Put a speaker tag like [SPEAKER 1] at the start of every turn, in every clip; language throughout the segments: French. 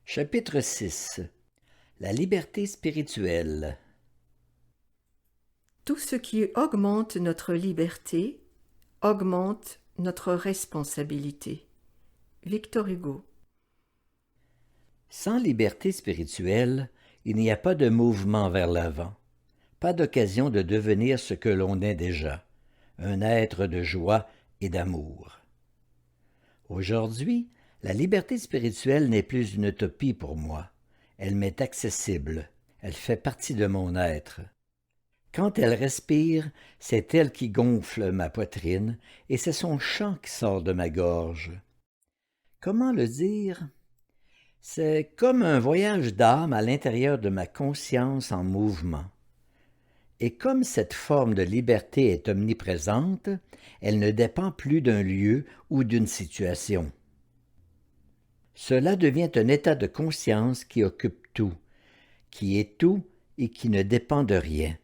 [SPEAKER 1] Chapitre 6. La liberté spirituelle.
[SPEAKER 2] Tout ce qui augmente notre liberté augmente notre responsabilité. Victor Hugo.
[SPEAKER 1] Sans liberté spirituelle, il n'y a pas de mouvement vers l'avant, pas d'occasion de devenir ce que l'on est déjà, un être de joie et d'amour. Aujourd'hui, la liberté spirituelle n'est plus une utopie pour moi. Elle m'est accessible, elle fait partie de mon être. Quand elle respire, c'est elle qui gonfle ma poitrine et c'est son chant qui sort de ma gorge. Comment le dire? C'est comme un voyage d'âme à l'intérieur de ma conscience en mouvement. Et comme cette forme de liberté est omniprésente, elle ne dépend plus d'un lieu ou d'une situation. Cela devient un état de conscience qui occupe tout, qui est tout et qui ne dépend de rien.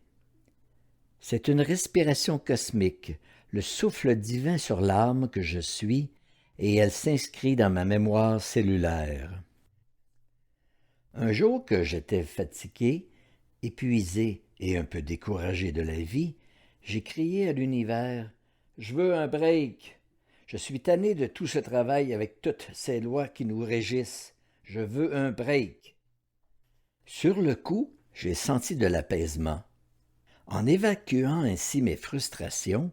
[SPEAKER 1] C'est une respiration cosmique, le souffle divin sur l'âme que je suis, et elle s'inscrit dans ma mémoire cellulaire. Un jour que j'étais fatigué, épuisé et un peu découragé de la vie, j'ai crié à l'univers « Je veux un break! Je suis tanné de tout ce travail avec toutes ces lois qui nous régissent. Je veux un break! » Sur le coup, j'ai senti de l'apaisement. En évacuant ainsi mes frustrations,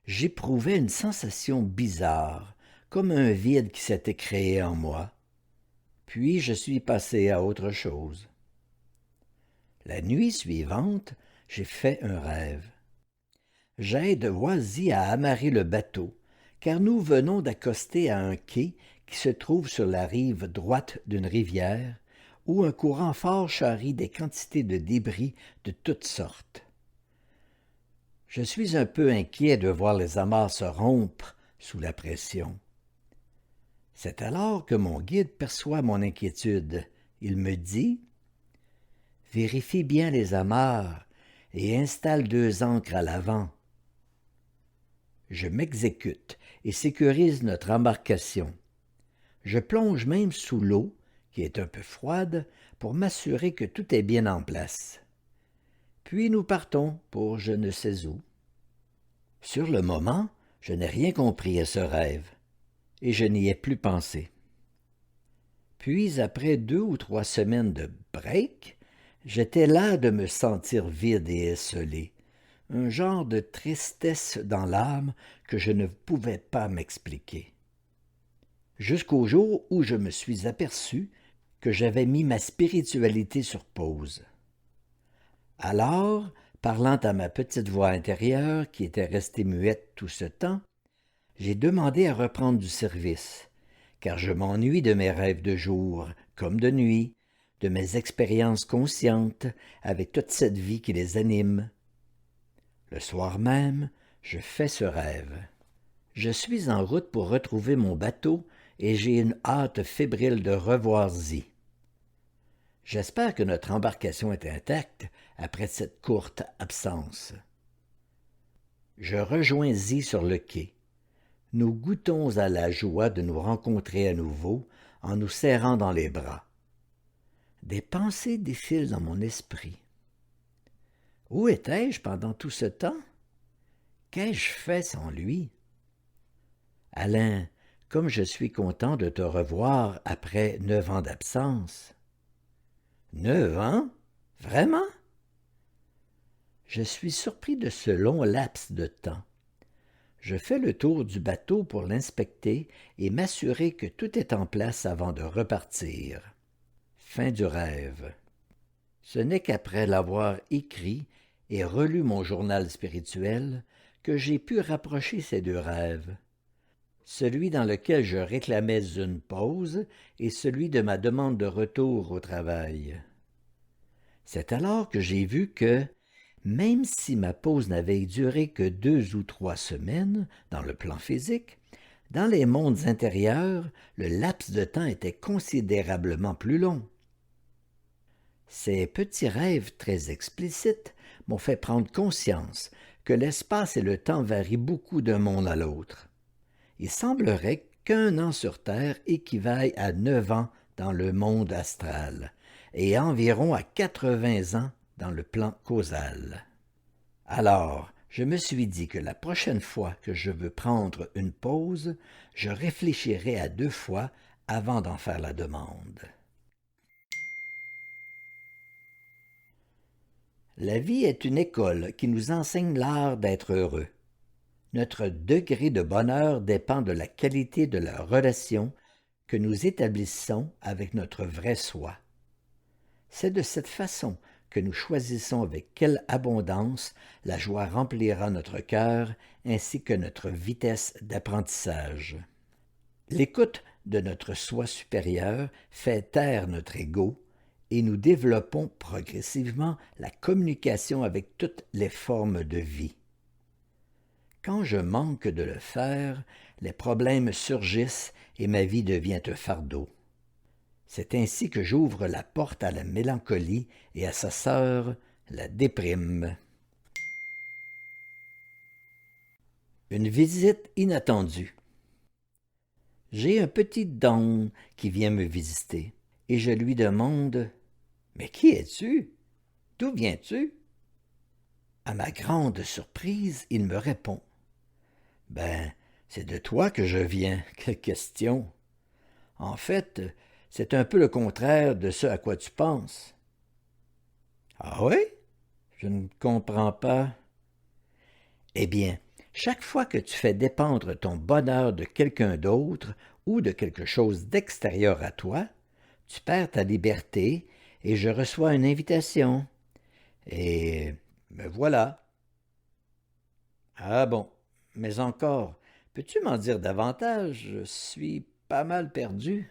[SPEAKER 1] j'éprouvais une sensation bizarre, comme un vide qui s'était créé en moi. Puis je suis passé à autre chose. La nuit suivante, j'ai fait un rêve. J'aide Oisy à amarrer le bateau, car nous venons d'accoster à un quai qui se trouve sur la rive droite d'une rivière, où un courant fort charrie des quantités de débris de toutes sortes. Je suis un peu inquiet de voir les amarres se rompre sous la pression. C'est alors que mon guide perçoit mon inquiétude. Il me dit « Vérifie bien les amarres et installe 2 ancres à l'avant. » Je m'exécute et sécurise notre embarcation. Je plonge même sous l'eau, qui est un peu froide, pour m'assurer que tout est bien en place. Puis nous partons pour je ne sais où. Sur le moment, je n'ai rien compris à ce rêve, et je n'y ai plus pensé. Puis, après 2 ou 3 semaines de break, j'étais las de me sentir vide et esselé, un genre de tristesse dans l'âme que je ne pouvais pas m'expliquer. Jusqu'au jour où je me suis aperçu que j'avais mis ma spiritualité sur pause. Alors, parlant à ma petite voix intérieure qui était restée muette tout ce temps, j'ai demandé à reprendre du service, car je m'ennuie de mes rêves de jour comme de nuit, de mes expériences conscientes avec toute cette vie qui les anime. Le soir même, je fais ce rêve. Je suis en route pour retrouver mon bateau et j'ai une hâte fébrile de revoir Zi. J'espère que notre embarcation est intacte après cette courte absence. Je rejoins Zi sur le quai. Nous goûtons à la joie de nous rencontrer à nouveau en nous serrant dans les bras. Des pensées défilent dans mon esprit. Où étais-je pendant tout ce temps? Qu'ai-je fait sans lui? Alain, comme je suis content de te revoir après 9 ans d'absence. 9 ans? Vraiment? Je suis surpris de ce long laps de temps. Je fais le tour du bateau pour l'inspecter et m'assurer que tout est en place avant de repartir. Fin du rêve. Ce n'est qu'après l'avoir écrit et relu mon journal spirituel que j'ai pu rapprocher ces 2 rêves. Celui dans lequel je réclamais une pause et celui de ma demande de retour au travail. C'est alors que j'ai vu que, même si ma pause n'avait duré que 2 ou 3 semaines dans le plan physique, dans les mondes intérieurs, le laps de temps était considérablement plus long. Ces petits rêves très explicites m'ont fait prendre conscience que l'espace et le temps varient beaucoup d'un monde à l'autre. Il semblerait qu'1 an sur Terre équivaille à 9 ans dans le monde astral et environ à 80 ans dans le plan causal. Alors, je me suis dit que la prochaine fois que je veux prendre une pause, je réfléchirai à 2 fois avant d'en faire la demande. La vie est une école qui nous enseigne l'art d'être heureux. Notre degré de bonheur dépend de la qualité de la relation que nous établissons avec notre vrai soi. C'est de cette façon que nous choisissons avec quelle abondance la joie remplira notre cœur ainsi que notre vitesse d'apprentissage. L'écoute de notre soi supérieur fait taire notre ego et nous développons progressivement la communication avec toutes les formes de vie. Quand je manque de le faire, les problèmes surgissent et ma vie devient un fardeau. C'est ainsi que j'ouvre la porte à la mélancolie et à sa sœur, la déprime. Une visite inattendue. J'ai un petit down qui vient me visiter et je lui demande « Mais qui es-tu? D'où viens-tu? » À ma grande surprise, il me répond « Ben, c'est de toi que je viens, quelle question! En fait, c'est un peu le contraire de ce à quoi tu penses. » Ah oui? Je ne comprends pas. Eh bien, chaque fois que tu fais dépendre ton bonheur de quelqu'un d'autre ou de quelque chose d'extérieur à toi, tu perds ta liberté et je reçois une invitation. Et me voilà. Ah bon, mais encore, peux-tu m'en dire davantage? Je suis pas mal perdu.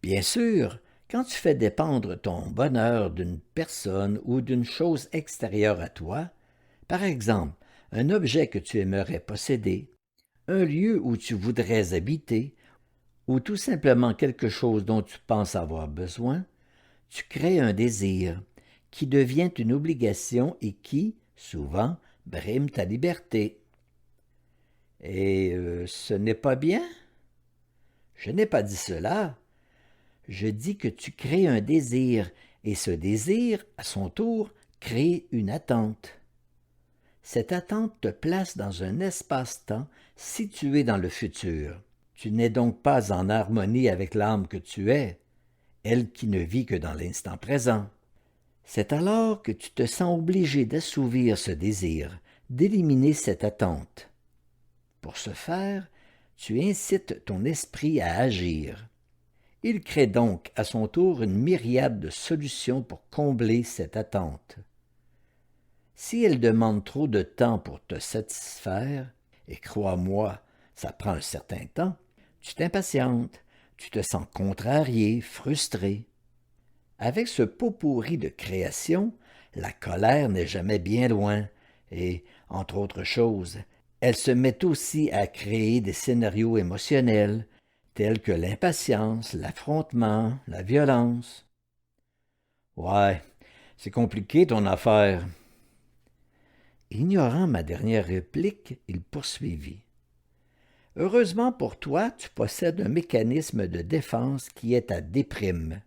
[SPEAKER 1] Bien sûr, quand tu fais dépendre ton bonheur d'une personne ou d'une chose extérieure à toi, par exemple, un objet que tu aimerais posséder, un lieu où tu voudrais habiter, ou tout simplement quelque chose dont tu penses avoir besoin, tu crées un désir qui devient une obligation et qui, souvent, brime ta liberté. Et ce n'est pas bien? Je n'ai pas dit cela. Je dis que tu crées un désir, et ce désir, à son tour, crée une attente. Cette attente te place dans un espace-temps situé dans le futur. Tu n'es donc pas en harmonie avec l'âme que tu es, elle qui ne vit que dans l'instant présent. C'est alors que tu te sens obligé d'assouvir ce désir, d'éliminer cette attente. Pour ce faire, tu incites ton esprit à agir. Il crée donc à son tour une myriade de solutions pour combler cette attente. Si elle demande trop de temps pour te satisfaire, et crois-moi, ça prend un certain temps, tu t'impatientes, tu te sens contrarié, frustré. Avec ce pot-pourri de création, la colère n'est jamais bien loin, et, entre autres choses, elle se met aussi à créer des scénarios émotionnels, tels que l'impatience, l'affrontement, la violence. Ouais, c'est compliqué ton affaire. Ignorant ma dernière réplique, il poursuivit. Heureusement pour toi, tu possèdes un mécanisme de défense qui est ta déprime.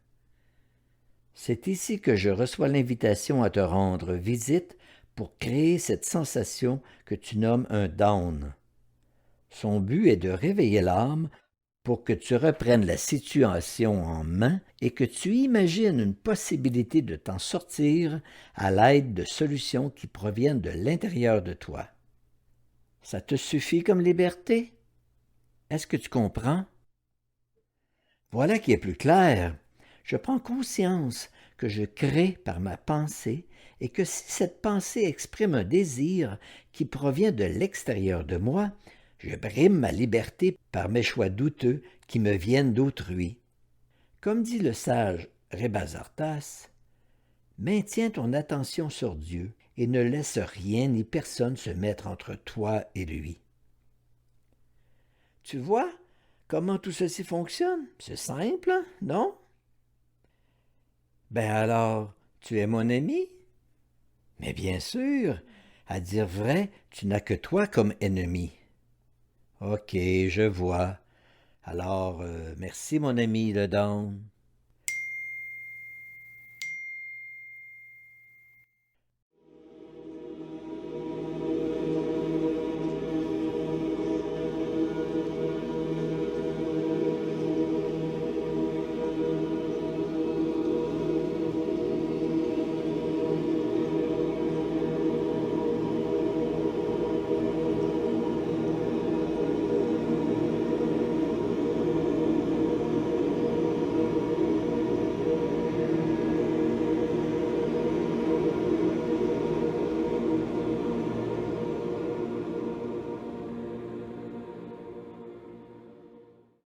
[SPEAKER 1] C'est ici que je reçois l'invitation à te rendre visite pour créer cette sensation que tu nommes un down. Son but est de réveiller l'âme pour que tu reprennes la situation en main et que tu imagines une possibilité de t'en sortir à l'aide de solutions qui proviennent de l'intérieur de toi. Ça te suffit comme liberté? Est-ce que tu comprends? Voilà qui est plus clair. Je prends conscience que je crée par ma pensée et que si cette pensée exprime un désir qui provient de l'extérieur de moi, je brime ma liberté par mes choix douteux qui me viennent d'autrui. Comme dit le sage Rébazartas, maintiens ton attention sur Dieu et ne laisse rien ni personne se mettre entre toi et lui. Tu vois comment tout ceci fonctionne? C'est simple, hein, non? Ben alors, tu es mon ami? Mais bien sûr, à dire vrai, tu n'as que toi comme ennemi. Ok, je vois. Alors, merci mon ami le Don.